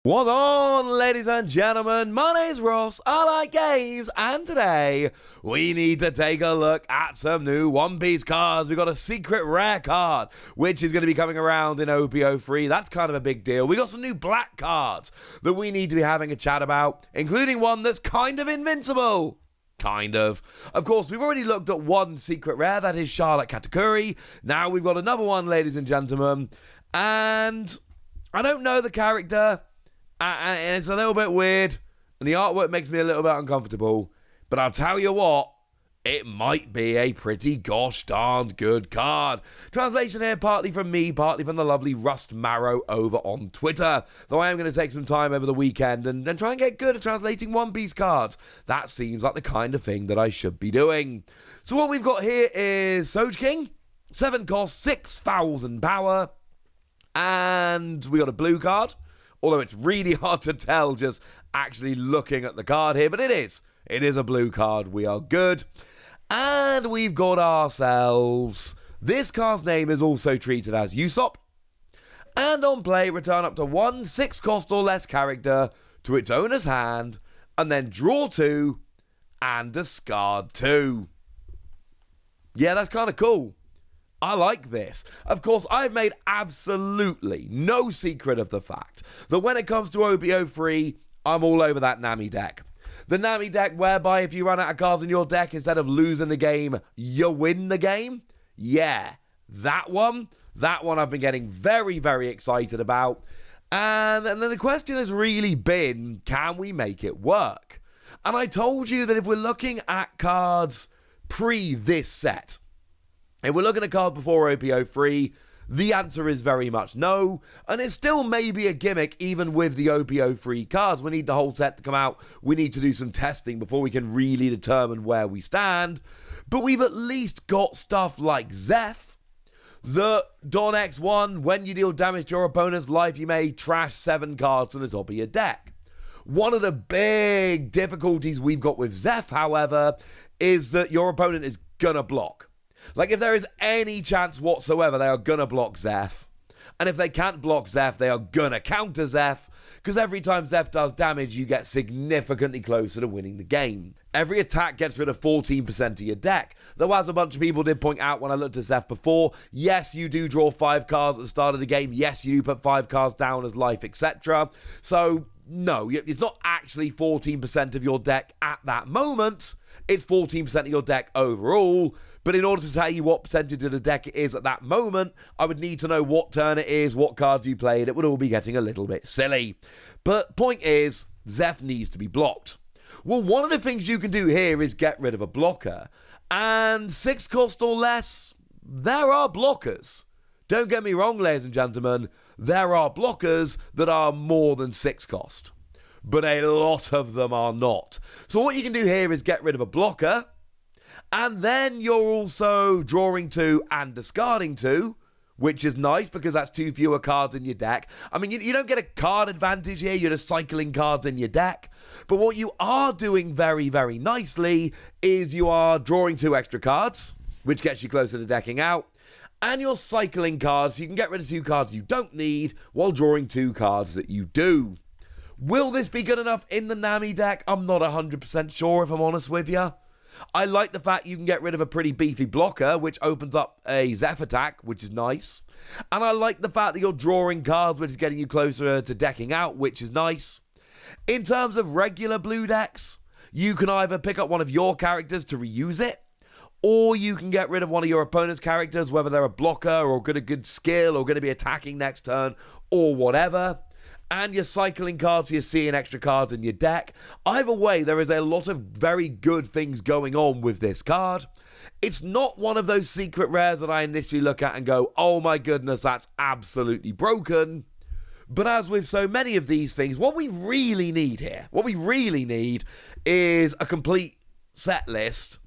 What's on, ladies and gentlemen? My name's Ross, I like games, and today we need to take a look at some new One Piece cards. We've got a secret rare card, which is going to be coming around in OP-03. That's kind of a big deal. We got some new black cards that we need to be having a chat about, including one that's kind of invincible. Kind of. Of course, we've already looked at one secret rare, that is Charlotte Katakuri. Now we've got another one, ladies and gentlemen, and I don't know the character. And it's a little bit weird, and the artwork makes me a little bit uncomfortable. But I'll tell you what, it might be a pretty gosh darned good card. Translation here, partly from me, partly from the lovely Rust Marrow over on Twitter. Though I am going to take some time over the weekend and try and get good at translating One Piece cards. That seems like the kind of thing that I should be doing. So what we've got here is Soge King, 7 cost, 6,000 power, and we got a blue card. Although it's really hard to tell just actually looking at the card here, but it is. It is a blue card. We are good. And we've got ourselves... This card's name is also treated as Usopp. And on play, return up to 1 6-cost or less character to its owner's hand, and then draw 2 and discard 2. Yeah, that's kind of cool. I like this. Of course, I've made absolutely no secret of the fact that when it comes to OP-03, I'm all over that Nami deck. The Nami deck whereby if you run out of cards in your deck, instead of losing the game, you win the game. Yeah, that one I've been getting very, very excited about. And then the question has really been, can we make it work? And I told you that if we're looking at cards pre this set, if we're looking at cards before OP-03, the answer is very much no, and it still may be a gimmick even with the OP-03 cards. We need the whole set to come out, we need to do some testing before we can really determine where we stand, but we've at least got stuff like Zeph, the Don X1, when you deal damage to your opponent's life, you may trash 7 cards on the top of your deck. One of the big difficulties we've got with Zeph, however, is that your opponent is gonna block. Like, if there is any chance whatsoever, they are gonna block Zeph. And if they can't block Zeph, they are gonna counter Zeph, because every time Zeph does damage, you get significantly closer to winning the game. Every attack gets rid of 14% of your deck. Though, as a bunch of people did point out when I looked at Zeph before, yes, you do draw 5 cards at the start of the game. Yes, you do put 5 cards down as life, etc. So, no, it's not actually 14% of your deck at that moment. It's 14% of your deck overall. But in order to tell you what percentage of the deck it is at that moment, I would need to know what turn it is, what cards you played. It would all be getting a little bit silly. But point is, Zeph needs to be blocked. Well, one of the things you can do here is get rid of a blocker. And 6 cost or less, there are blockers. Don't get me wrong, ladies and gentlemen, there are blockers that are more than 6 cost. But a lot of them are not. So what you can do here is get rid of a blocker, and then you're also drawing 2 and discarding 2, which is nice because that's 2 fewer cards in your deck. I mean, you don't get a card advantage here, you're just cycling cards in your deck. But what you are doing very, very nicely is you are drawing 2 extra cards, which gets you closer to decking out. And you're cycling cards, so you can get rid of 2 cards you don't need while drawing 2 cards that you do. Will this be good enough in the Nami deck? I'm not 100% sure, if I'm honest with you. I like the fact you can get rid of a pretty beefy blocker, which opens up a Zeph attack, which is nice. And I like the fact that you're drawing cards, which is getting you closer to decking out, which is nice. In terms of regular blue decks, you can either pick up one of your characters to reuse it, or you can get rid of one of your opponent's characters, whether they're a blocker or got a good skill or going to be attacking next turn or whatever. And you're cycling cards, so you're seeing extra cards in your deck. Either way, there is a lot of very good things going on with this card. It's not one of those secret rares that I initially look at and go, oh my goodness, that's absolutely broken. But as with so many of these things, what we really need here, is a complete set list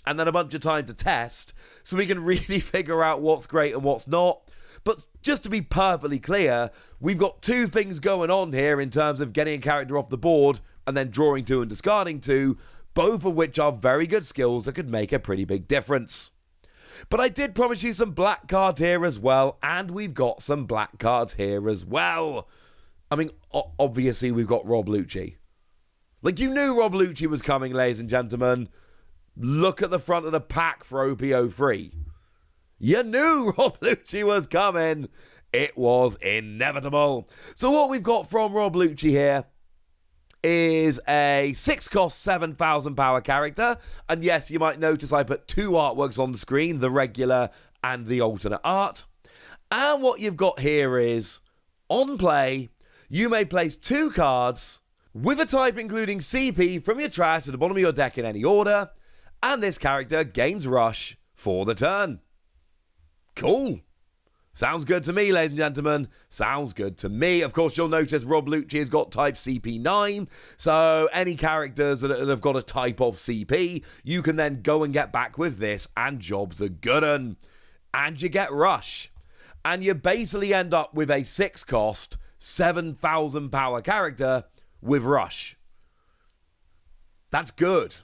and then a bunch of time to test so we can really figure out what's great and what's not. But just to be perfectly clear, we've got 2 things going on here in terms of getting a character off the board and then drawing 2 and discarding 2, both of which are very good skills that could make a pretty big difference. But I did promise you some black cards here as well, and we've got some black cards here as well. I mean, obviously we've got Rob Lucci. Like, you knew Rob Lucci was coming, ladies and gentlemen. Look at the front of the pack for OP-03. You knew Rob Lucci was coming. It was inevitable. So what we've got from Rob Lucci here is a 6-cost, 7,000 power character. And yes, you might notice I put 2 artworks on the screen, the regular and the alternate art. And what you've got here is, on play, you may place 2 cards with a type including CP from your trash to the bottom of your deck in any order, and this character gains Rush for the turn. Cool. Sounds good to me, ladies and gentlemen. Sounds good to me. Of course, you'll notice Rob Lucci has got type CP9, so any characters that have got a type of CP, you can then go and get back with this, and jobs are good 'un. And you get Rush. And you basically end up with a 6-cost, 7,000 power character with Rush. That's good.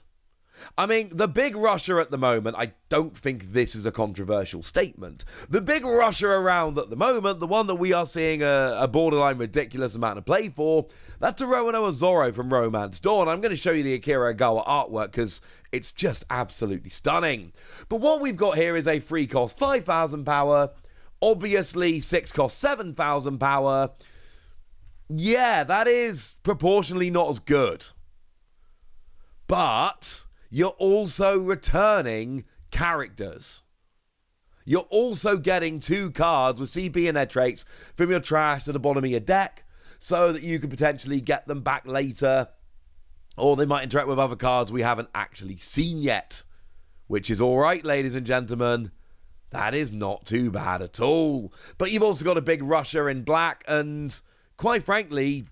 I mean, the big rusher at the moment, I don't think this is a controversial statement. The big rusher around at the moment, the one that we are seeing a borderline ridiculous amount of play for, that's a Roanoa Zorro from Romance Dawn. I'm going to show you the Akira Agawa artwork because it's just absolutely stunning. But what we've got here is a 3-cost 5,000 power, obviously 6-cost 7,000 power. Yeah, that is proportionally not as good. But you're also returning characters. You're also getting 2 cards with CP and their traits from your trash to the bottom of your deck so that you can potentially get them back later, or they might interact with other cards we haven't actually seen yet, which is all right, ladies and gentlemen. That is not too bad at all. But you've also got a big rusher in black, and quite frankly,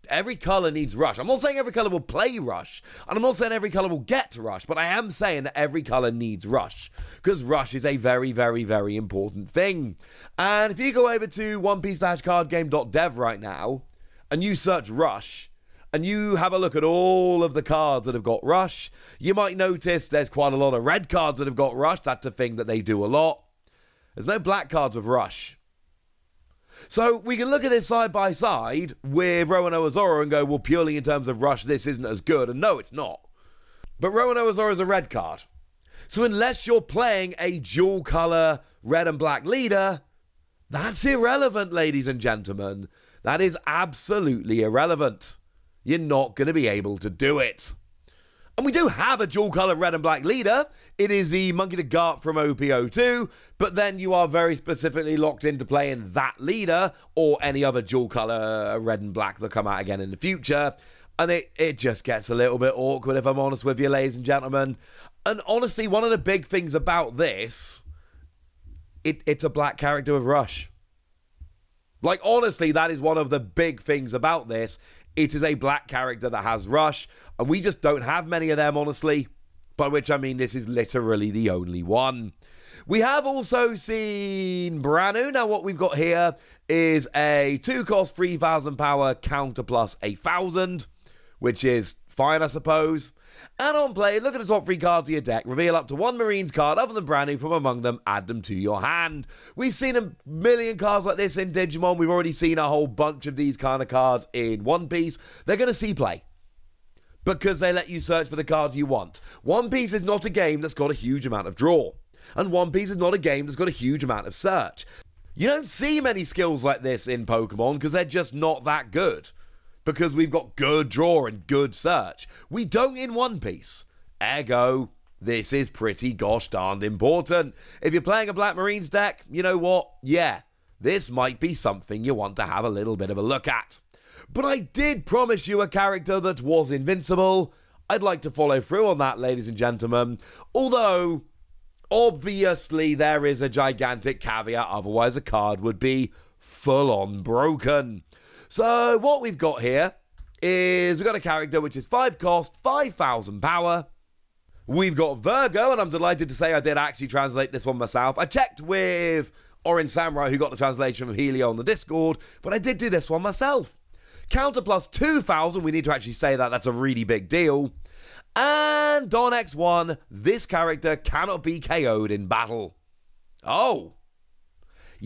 every colour needs Rush. I'm not saying every colour will play Rush, and I'm not saying every colour will get Rush, but I am saying that every colour needs Rush, because Rush is a very, very, very important thing. And if you go over to onepiece-cardgame.dev right now, and you search Rush, and you have a look at all of the cards that have got Rush, you might notice there's quite a lot of red cards that have got Rush. That's a thing that they do a lot. There's no black cards with Rush. So we can look at this side by side with Roanoa Zorro and go, well, purely in terms of Rush, this isn't as good. And no, it's not. But Roanoa Zorro is a red card. So unless you're playing a dual color red and black leader, that's irrelevant, ladies and gentlemen. That is absolutely irrelevant. You're not going to be able to do it. And we do have a dual colour red and black leader. It is the Monkey the Gart from OP-02, but then you are very specifically locked into playing that leader or any other dual colour red and black that come out again in the future. And it just gets a little bit awkward, if I'm honest with you, ladies and gentlemen. And honestly, one of the big things about this, it's a black character with Rush. Like, honestly, that is one of the big things about this. It is a black character that has Rush, and we just don't have many of them, honestly. By which I mean this is literally the only one. We have also seen Branu. Now what we've got here is a 2-cost 3,000 power counter plus 1,000, which is fine, I suppose. And on play, look at the top 3 cards of your deck, reveal up to 1 Marines card other than Branu from among them, add them to your hand. We've seen a million cards like this in Digimon. We've already seen a whole bunch of these kind of cards in One Piece. They're going to see play because they let you search for the cards you want. One Piece is not a game that's got a huge amount of draw, and One Piece is not a game that's got a huge amount of search. You don't see many skills like this in Pokemon because they're just not that good. Because we've got good draw and good search. We don't in One Piece. Ergo, this is pretty gosh darned important. If you're playing a Black Marines deck, you know what? Yeah, this might be something you want to have a little bit of a look at. But I did promise you a character that was invincible. I'd like to follow through on that, ladies and gentlemen. Although, obviously, there is a gigantic caveat. Otherwise, the card would be full-on broken. So what we've got here is we've got a character which is 5 cost, 5,000 power. We've got Virgo, and I'm delighted to say I did actually translate this one myself. I checked with Orange Samurai, who got the translation from Helio on the Discord, but I did do this one myself. Counter plus 2,000, we need to actually say that. That's a really big deal. And Don X1, this character cannot be KO'd in battle. Oh.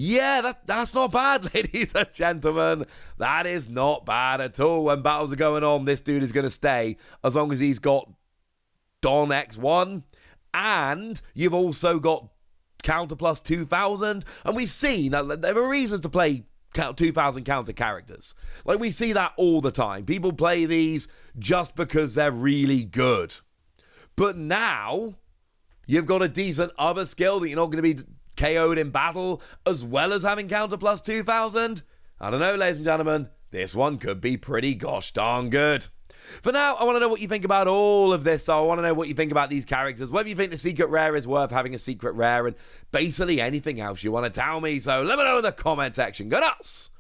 Yeah, that's not bad, ladies and gentlemen. That is not bad at all. When battles are going on, this dude is going to stay as long as he's got Don X1, and you've also got counter plus 2000, and we've seen that there are reasons to play 2000 counter characters. Like, we see that all the time. People play these just because they're really good. But now, you've got a decent other skill that you're not going to be KO'd in battle, as well as having counter plus 2000. I don't know, ladies and gentlemen. This one could be pretty gosh darn good. For now, I want to know what you think about all of this. So I want to know what you think about these characters, whether you think the secret rare is worth having a secret rare, and basically anything else you want to tell me. So let me know in the comment section. Go nuts!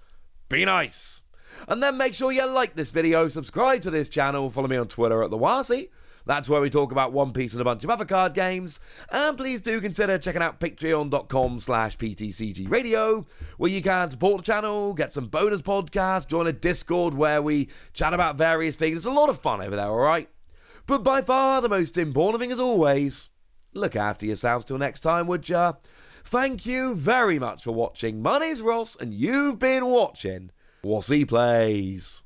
Be nice! And then make sure you like this video, subscribe to this channel, follow me on Twitter at TheWasi. That's where we talk about One Piece and a bunch of other card games. And please do consider checking out patreon.com/PTCG Radio, where you can support the channel, get some bonus podcasts, join a Discord where we chat about various things. It's a lot of fun over there, alright? But by far the most important thing, as always, look after yourselves till next time, would ya? Thank you very much for watching. My name's Ross, and you've been watching Wasi Plays.